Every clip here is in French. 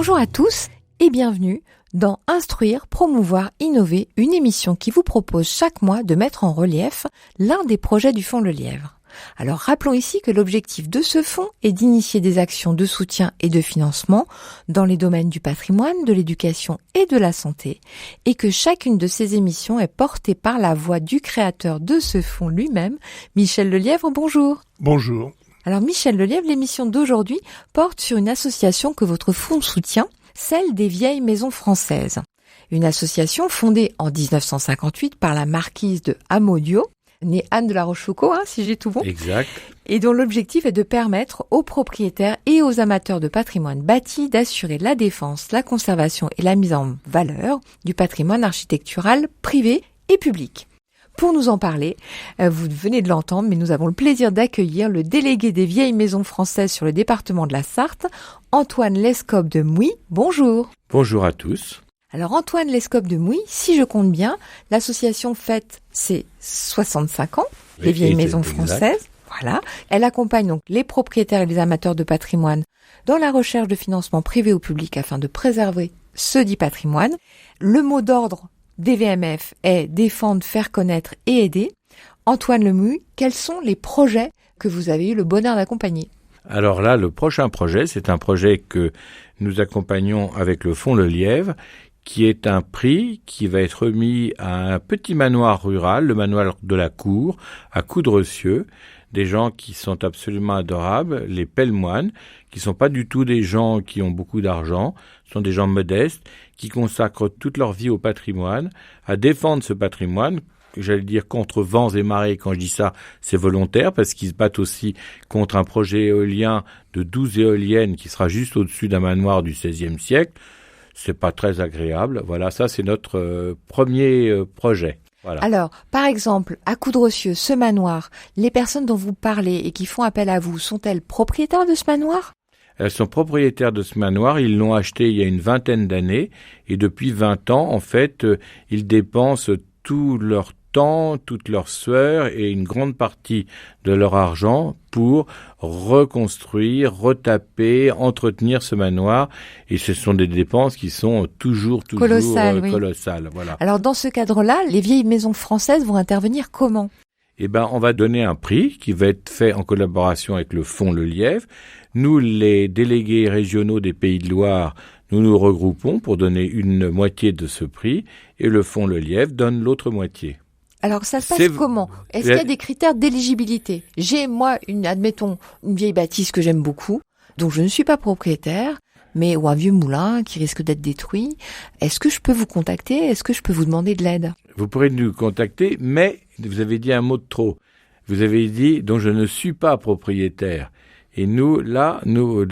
Bonjour à tous et bienvenue dans Instruire, promouvoir, innover, une émission qui vous propose chaque mois de mettre en relief l'un des projets du Fonds Le Lièvre. Alors rappelons ici que l'objectif de ce fonds est d'initier des actions de soutien et de financement dans les domaines du patrimoine, de l'éducation et de la santé, et que chacune de ces émissions est portée par la voix du créateur de ce fonds lui-même, Michel Le Lièvre. Bonjour. Bonjour. Alors Michel Le Lièvre, l'émission d'aujourd'hui porte sur une association que votre fonds soutient, celle des vieilles maisons françaises. Une association fondée en 1958 par la marquise de Amodiot, née Anne de la Rochefoucauld, si j'ai tout bon. Exact. Et dont l'objectif est de permettre aux propriétaires et aux amateurs de patrimoine bâti d'assurer la défense, la conservation et la mise en valeur du patrimoine architectural privé et public. Pour nous en parler, vous venez de l'entendre, mais nous avons le plaisir d'accueillir le délégué des vieilles maisons françaises sur le département de la Sarthe, Antoine Lescope de Mouy. Bonjour. Bonjour à tous. Alors Antoine Lescope de Mouy, si je compte bien, l'association fête ses 65 ans, les vieilles maisons françaises. Voilà. Elle accompagne donc les propriétaires et les amateurs de patrimoine dans la recherche de financement privé ou public afin de préserver ce dit patrimoine. Le mot d'ordre des VMF est défendre, faire connaître et aider. Antoine Le Mouy, quels sont les projets que vous avez eu le bonheur d'accompagner ? Alors là, le prochain projet, c'est un projet que nous accompagnons avec le Fonds Le Lièvre, qui est un prix qui va être remis à un petit manoir rural, le manoir de la Cour, à Coudrecieux, des gens qui sont absolument adorables, les Pellemoines, qui sont pas du tout des gens qui ont beaucoup d'argent, sont des gens modestes, qui consacrent toute leur vie au patrimoine, à défendre ce patrimoine, j'allais dire contre vents et marées. Quand je dis ça, c'est volontaire, parce qu'ils se battent aussi contre un projet éolien de 12 éoliennes qui sera juste au-dessus d'un manoir du XVIe siècle. C'est pas très agréable. Voilà, ça c'est notre premier projet. Voilà. Alors, par exemple, à Coudrecieux, ce manoir, les personnes dont vous parlez et qui font appel à vous, sont-elles propriétaires de ce manoir ? Elles sont propriétaires de ce manoir, ils l'ont acheté il y a une vingtaine d'années, et depuis 20 ans, en fait, ils dépensent tout leur temps, toute leur sueur et une grande partie de leur argent pour reconstruire, retaper, entretenir ce manoir. Et ce sont des dépenses qui sont toujours colossales. Voilà. Alors dans ce cadre-là, les vieilles maisons françaises vont intervenir comment ? Eh ben, on va donner un prix qui va être fait en collaboration avec le Fonds Le Lièvre. Nous, les délégués régionaux des Pays de Loire, nous nous regroupons pour donner une moitié de ce prix et le Fonds Le Lièvre donne l'autre moitié. Alors ça se passe comment ? Est-ce qu'il y a des critères d'éligibilité ? J'ai, moi, admettons, une vieille bâtisse que j'aime beaucoup, dont je ne suis pas propriétaire, ou un vieux moulin qui risque d'être détruit. Est-ce que je peux vous contacter ? Est-ce que je peux vous demander de l'aide ? Vous pourrez nous contacter, mais vous avez dit un mot de trop. Vous avez dit « dont je ne suis pas propriétaire ». Et nous,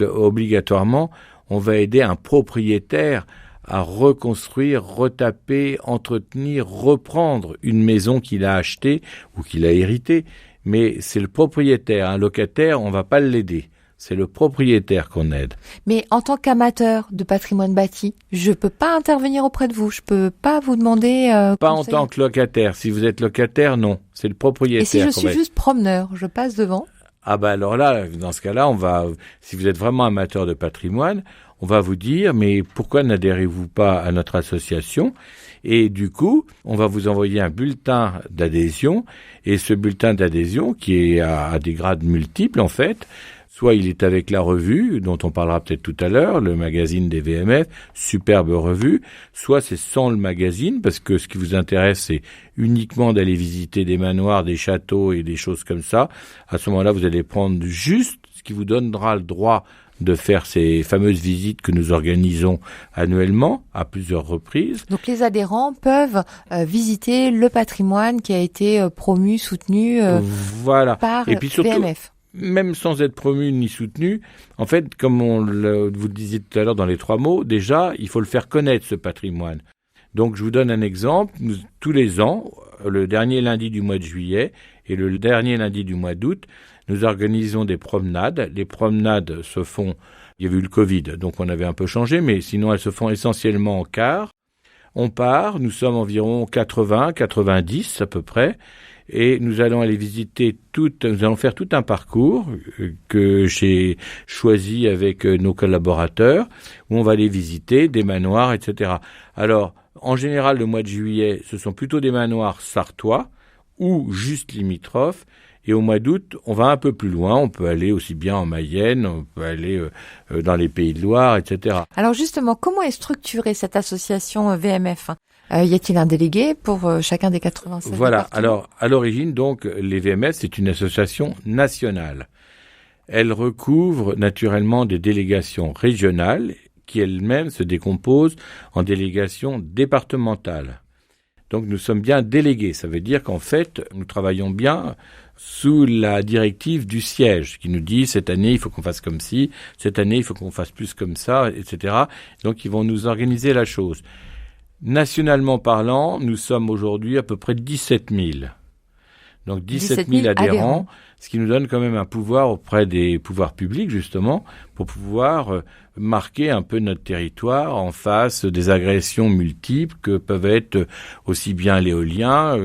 obligatoirement, on va aider un propriétaire à reconstruire, retaper, entretenir, reprendre une maison qu'il a achetée ou qu'il a héritée. Mais c'est le propriétaire, un locataire, on va pas l'aider. C'est le propriétaire qu'on aide. Mais en tant qu'amateur de patrimoine bâti, je peux pas intervenir auprès de vous. Je peux pas vous demander pas en tant que locataire. Si vous êtes locataire, non. C'est le propriétaire. Et si je suis juste promeneur, je passe devant ? Ah ben alors là, dans ce cas-là, si vous êtes vraiment amateur de patrimoine, on va vous dire, mais pourquoi n'adhérez-vous pas à notre association ? Et du coup, on va vous envoyer un bulletin d'adhésion. Et ce bulletin d'adhésion, qui est à des grades multiples en fait, soit il est avec la revue, dont on parlera peut-être tout à l'heure, le magazine des VMF, superbe revue, soit c'est sans le magazine, parce que ce qui vous intéresse, c'est uniquement d'aller visiter des manoirs, des châteaux et des choses comme ça. À ce moment-là, vous allez prendre juste ce qui vous donnera le droit de faire ces fameuses visites que nous organisons annuellement à plusieurs reprises. Donc les adhérents peuvent visiter le patrimoine qui a été promu, soutenu par et puis surtout, VMF. Même sans être promu ni soutenu, en fait, comme vous le disiez tout à l'heure dans les 3 mots, déjà, il faut le faire connaître, ce patrimoine. Donc, je vous donne un exemple. Tous les ans, le dernier lundi du mois de juillet et le dernier lundi du mois d'août, nous organisons des promenades. Les promenades se font, il y a eu le Covid, donc on avait un peu changé, mais sinon elles se font essentiellement en car, On part, nous sommes environ 80, 90 à peu près, et nous allons aller visiter nous allons faire tout un parcours que j'ai choisi avec nos collaborateurs, où on va aller visiter des manoirs, etc. Alors, en général, le mois de juillet, ce sont plutôt des manoirs sartois ou juste limitrophes. Et au mois d'août, on va un peu plus loin. On peut aller aussi bien en Mayenne, on peut aller dans les Pays de Loire, etc. Alors justement, comment est structurée cette association VMF ? Y a-t-il un délégué pour chacun des 96 Voilà. départements ? Alors, à l'origine, donc, les VMF, c'est une association nationale. Elle recouvre naturellement des délégations régionales qui elles-mêmes se décomposent en délégations départementales. Donc nous sommes bien délégués. Ça veut dire qu'en fait, nous travaillons bien sous la directive du siège qui nous dit cette année il faut qu'on fasse comme ci, cette année il faut qu'on fasse plus comme ça, etc. Donc ils vont nous organiser la chose. Nationalement parlant, nous sommes aujourd'hui à peu près 17 000. Donc 17 000 adhérents, ce qui nous donne quand même un pouvoir auprès des pouvoirs publics, justement, pour pouvoir marquer un peu notre territoire en face des agressions multiples que peuvent être aussi bien l'éolien,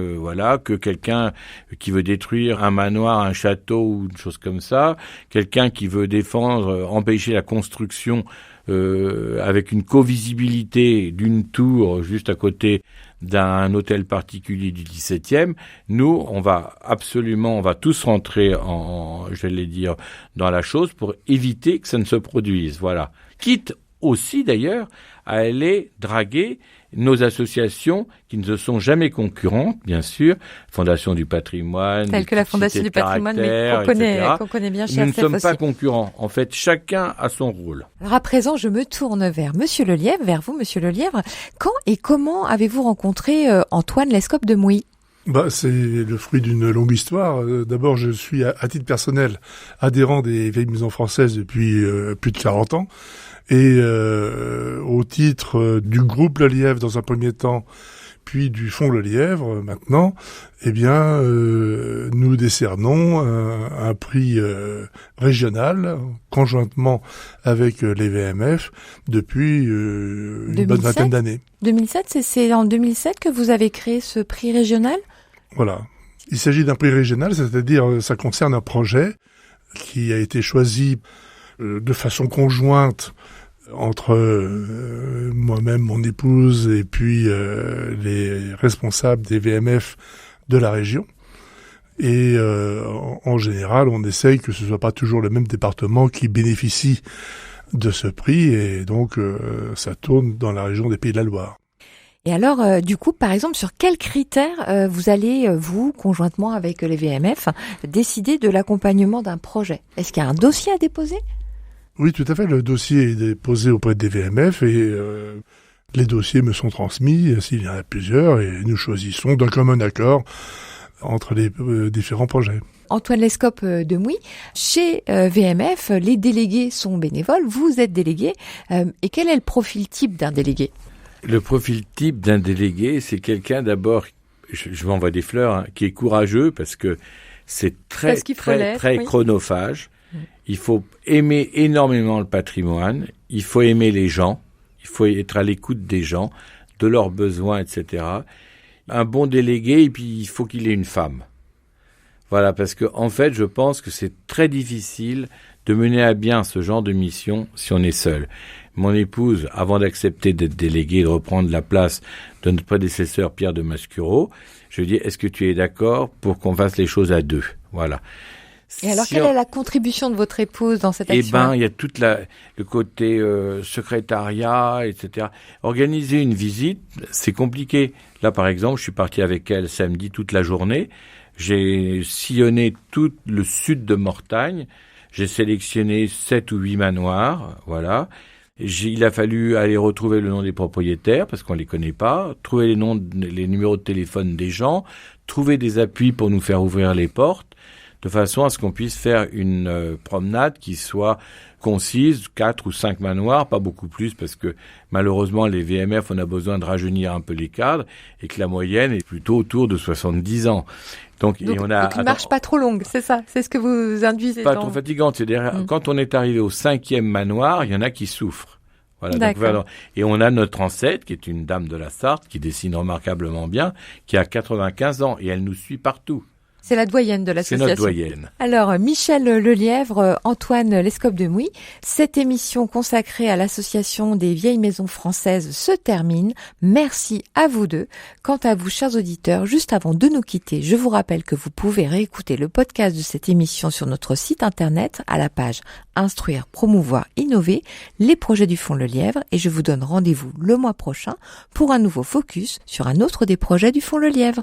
que quelqu'un qui veut détruire un manoir, un château ou une chose comme ça, quelqu'un qui veut défendre, empêcher la construction avec une co-visibilité d'une tour juste à côté d'un hôtel particulier du 17e, nous, on va tous rentrer dans la chose pour éviter que ça ne se produise, voilà. Quitte aussi, d'ailleurs, à aller draguer nos associations qui ne se sont jamais concurrentes, bien sûr, Fondation du patrimoine, telle que la Fondation du patrimoine, mais qu'on connaît bien chez Nous ne RCF sommes aussi. pas concurrents. En fait, chacun a son rôle. Alors à présent, je me tourne vers Monsieur Lelièvre, vers vous, Monsieur Lelièvre. Quand et comment avez-vous rencontré Antoine Lescope de Mouy ? C'est le fruit d'une longue histoire. D'abord, je suis, à titre personnel, adhérent des Vieilles Maisons Françaises depuis plus de 40 ans. Et au titre du groupe Lelièvre dans un premier temps, puis du Fonds Lelièvre maintenant, nous décernons un prix régional conjointement avec les VMF depuis une bonne vingtaine d'années. 2007, c'est en 2007 que vous avez créé ce prix régional ? Voilà. Il s'agit d'un prix régional, c'est-à-dire ça concerne un projet qui a été choisi de façon conjointe entre moi-même, mon épouse et puis les responsables des VMF de la région. Et en général, on essaye que ce soit pas toujours le même département qui bénéficie de ce prix et donc ça tourne dans la région des Pays de la Loire. Et alors, du coup, par exemple, sur quels critères vous allez, vous, conjointement avec les VMF, décider de l'accompagnement d'un projet ? Est-ce qu'il y a un dossier à déposer ? Oui, tout à fait. Le dossier est déposé auprès des VMF et les dossiers me sont transmis, s'il y en a plusieurs, et nous choisissons d'un commun accord entre les différents projets. Antoine Lescope de Mouy, chez VMF, les délégués sont bénévoles, vous êtes délégué. Et quel est le profil type d'un délégué ? Le profil type d'un délégué, c'est quelqu'un d'abord, je m'envoie des fleurs, qui est courageux parce que c'est très chronophage. Il faut aimer énormément le patrimoine, il faut aimer les gens, il faut être à l'écoute des gens, de leurs besoins, etc. Un bon délégué, et puis il faut qu'il ait une femme. Voilà, parce que en fait, je pense que c'est très difficile de mener à bien ce genre de mission si on est seul. Mon épouse, avant d'accepter d'être déléguée, de reprendre la place de notre prédécesseur Pierre de Mascureau, je lui dis, est-ce que tu es d'accord pour qu'on fasse les choses à deux ? Voilà. Et alors, quelle est la contribution de votre épouse dans cette action ? Il y a tout le côté secrétariat, etc. Organiser une visite, c'est compliqué. Là, par exemple, je suis parti avec elle samedi toute la journée. J'ai sillonné tout le sud de Mortagne. J'ai sélectionné 7 ou 8 manoirs, voilà. Il a fallu aller retrouver le nom des propriétaires, parce qu'on les connaît pas, trouver les numéros de téléphone des gens, trouver des appuis pour nous faire ouvrir les portes, de façon à ce qu'on puisse faire une promenade qui soit concise, 4 ou 5 manoirs, pas beaucoup plus, parce que malheureusement, les VMF, on a besoin de rajeunir un peu les cadres, et que la moyenne est plutôt autour de 70 ans. Donc une marche pas trop longue, c'est ça, c'est ce que vous induisez. Pas trop fatigante, c'est-à-dire quand on est arrivé au 5e manoir, il y en a qui souffrent. Voilà, donc, et on a notre ancêtre, qui est une dame de la Sarthe, qui dessine remarquablement bien, qui a 95 ans, et elle nous suit partout. C'est la doyenne de l'association. C'est notre doyenne. Alors, Michel Lelièvre, Antoine Lescope de Mouy, cette émission consacrée à l'association des vieilles maisons françaises se termine. Merci à vous deux. Quant à vous, chers auditeurs, juste avant de nous quitter, je vous rappelle que vous pouvez réécouter le podcast de cette émission sur notre site internet à la page Instruire, promouvoir, innover, les projets du Fonds Lelièvre, et je vous donne rendez-vous le mois prochain pour un nouveau focus sur un autre des projets du Fonds Lelièvre.